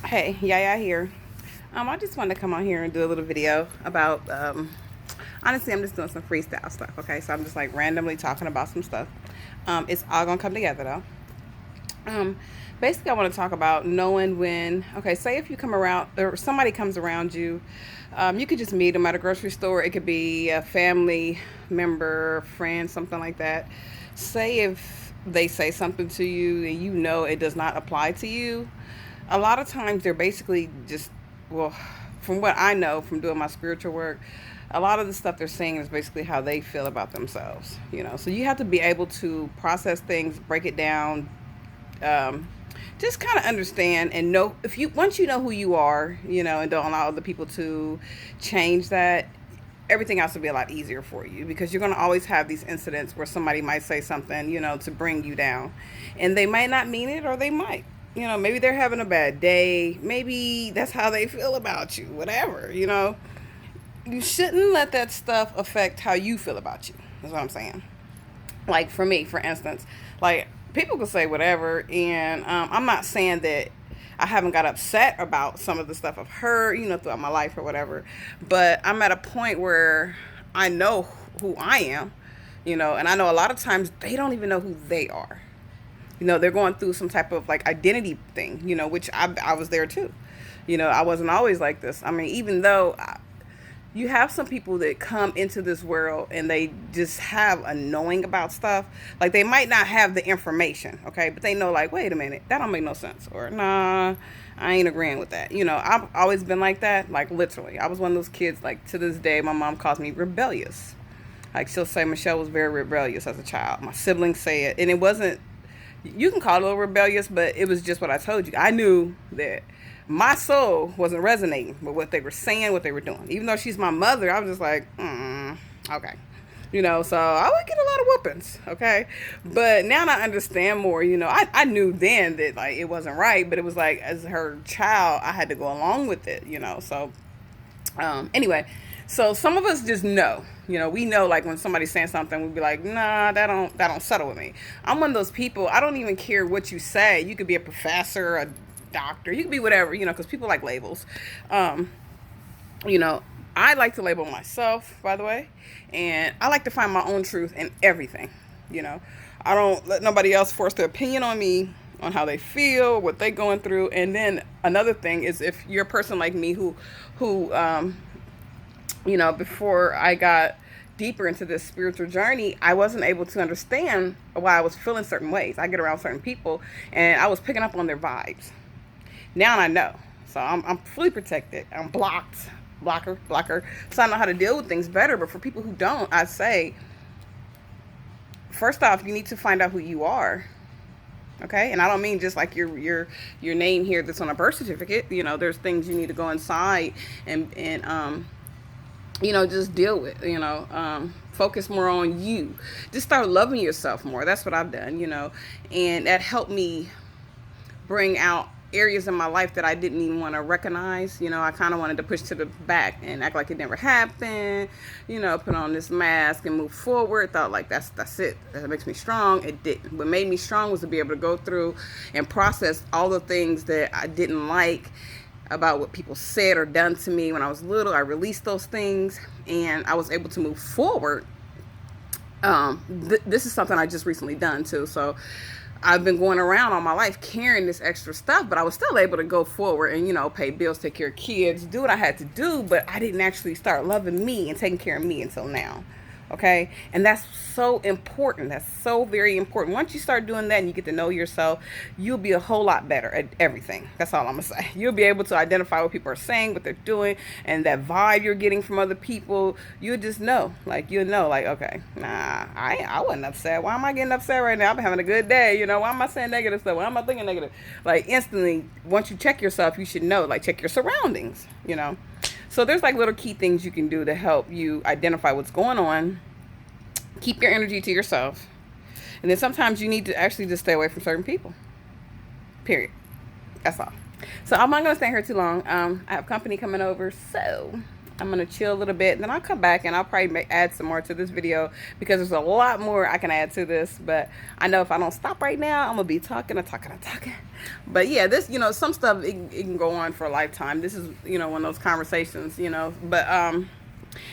Hey, Yaya here. I just wanted to come on here and do a little video about, honestly, I'm just doing some freestyle stuff, okay? So I'm just like randomly talking about some stuff. It's all gonna come together though. Um, Basically, I want to talk about knowing when, okay, say if you come around or somebody comes around you, you could just meet them at a grocery store. It could be a family member, friend, something like that. Say if they say something to you and you know it does not apply to you, a lot of times they're basically just, well, from what I know from doing my spiritual work, a lot of the stuff they're saying is basically how they feel about themselves, so you have to be able to process things, break it down, um, just kind of understand and know, if you once you know who you are, and don't allow other people to change that, everything else will be a lot easier for you, because you're going to always have these incidents where somebody might say something, to bring you down, and they might not mean it, or they might, maybe they're having a bad day, maybe that's how they feel about you, whatever. You shouldn't let that stuff affect how you feel about you. That's what I'm saying. Like for me, for instance, like people can say whatever, and I'm not saying that I haven't got upset about some of the stuff I've heard, throughout my life or whatever, but I'm at a point where I know who I am, and I know a lot of times they don't even know who they are. They're going through some type of like identity thing, which I was there too. I wasn't always like this. I mean, even though you have some people that come into this world and they just have a knowing about stuff. Like they might not have the information, okay, but they know, like, wait a minute, that don't make no sense, or nah, I ain't agreeing with that. I've always been like that. Like literally, I was one of those kids. Like to this day, my mom calls me rebellious. Like she'll say Michelle was very rebellious as a child. My siblings say it, and it wasn't. You can call it a little rebellious, but it was just what I told you. I knew that my soul wasn't resonating with what they were saying, what they were doing. Even though she's my mother, I was just like, okay. So I would get a lot of whoopings, okay? But now I understand more, I knew then that, like, it wasn't right, but it was like, as her child, I had to go along with it, So anyway, so some of us just know, we know, like when somebody's saying something, we'd be like, nah, that don't settle with me. I'm one of those people. I don't even care what you say. You could be a professor, a doctor, you could be whatever, because people like labels. Um, you know, I like to label myself, by the way, and I like to find my own truth in everything. You know, I don't let nobody else force their opinion on me, on how they feel, what they going through. And then another thing is, if you're a person like me who before I got deeper into this spiritual journey, I wasn't able to understand why I was feeling certain ways. I get around certain people and I was picking up on their vibes. Now I know. So I'm fully protected. I'm blocker. So I know how to deal with things better. But for people who don't, I say, first off, you need to find out who you are. Okay, and I don't mean just like your name here that's on a birth certificate. There's things you need to go inside and just deal with. Focus more on you. Just start loving yourself more. That's what I've done. And that helped me bring out areas in my life that I didn't even want to recognize. I kind of wanted to push to the back and act like it never happened. Put on this mask and move forward. Thought like that's it. That makes me strong. It didn't. What made me strong was to be able to go through and process all the things that I didn't like about what people said or done to me when I was little. I released those things and I was able to move forward. This is something I just recently done too. So I've been going around all my life carrying this extra stuff, but I was still able to go forward and, pay bills, take care of kids, do what I had to do, but I didn't actually start loving me and taking care of me until now. Okay. And that's so important. That's so very important. Once you start doing that and you get to know yourself, you'll be a whole lot better at everything. That's all I'm going to say. You'll be able to identify what people are saying, what they're doing, and that vibe you're getting from other people. You'll just know. Like, you'll know, like, okay, nah, I wasn't upset. Why am I getting upset right now? I've been having a good day. Why am I saying negative stuff? Why am I thinking negative? Like, instantly, once you check yourself, you should know. Like, check your surroundings. So there's like little key things you can do to help you identify what's going on. Keep your energy to yourself. And then sometimes you need to actually just stay away from certain people. Period. That's all. So I'm not going to stay here too long. I have company coming over. So I'm gonna chill a little bit, then I'll come back and I'll probably add some more to this video, because there's a lot more I can add to this. But I know if I don't stop right now, I'm gonna be talking and talking and talking. But yeah, this, you know, some stuff, it can go on for a lifetime. This is, you know, one of those conversations, you know. But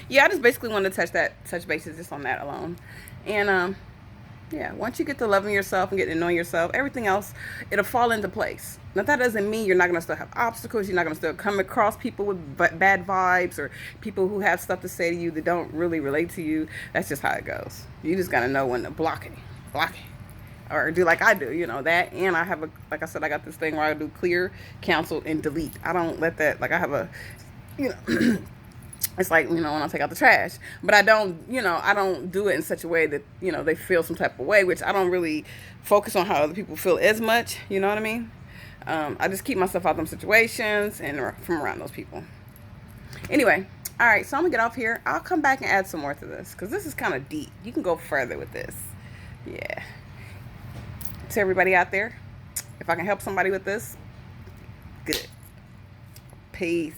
yeah, I just basically wanted to touch bases just on that alone. And yeah, once you get to loving yourself and getting to knowing yourself, everything else, it'll fall into place. Now, that doesn't mean you're not going to still have obstacles. You're not going to still come across people with bad vibes, or people who have stuff to say to you that don't really relate to you. That's just how it goes. You just got to know when to block it. Or do like I do, you know, that. And I have like I said, I got this thing where I do clear, cancel, and delete. I don't let that, like I have a, you know, it's like, you know, when I take out the trash. But I don't, you know, I don't do it in such a way that, you know, they feel some type of way, which I don't really focus on how other people feel as much, you know what I mean? I just keep myself out of them situations and from around those people. Anyway, all right, so I'm gonna get off here. I'll come back and add some more to this, because this is kind of deep. You can go further with this. Yeah. To everybody out there, if I can help somebody with this, good. Peace.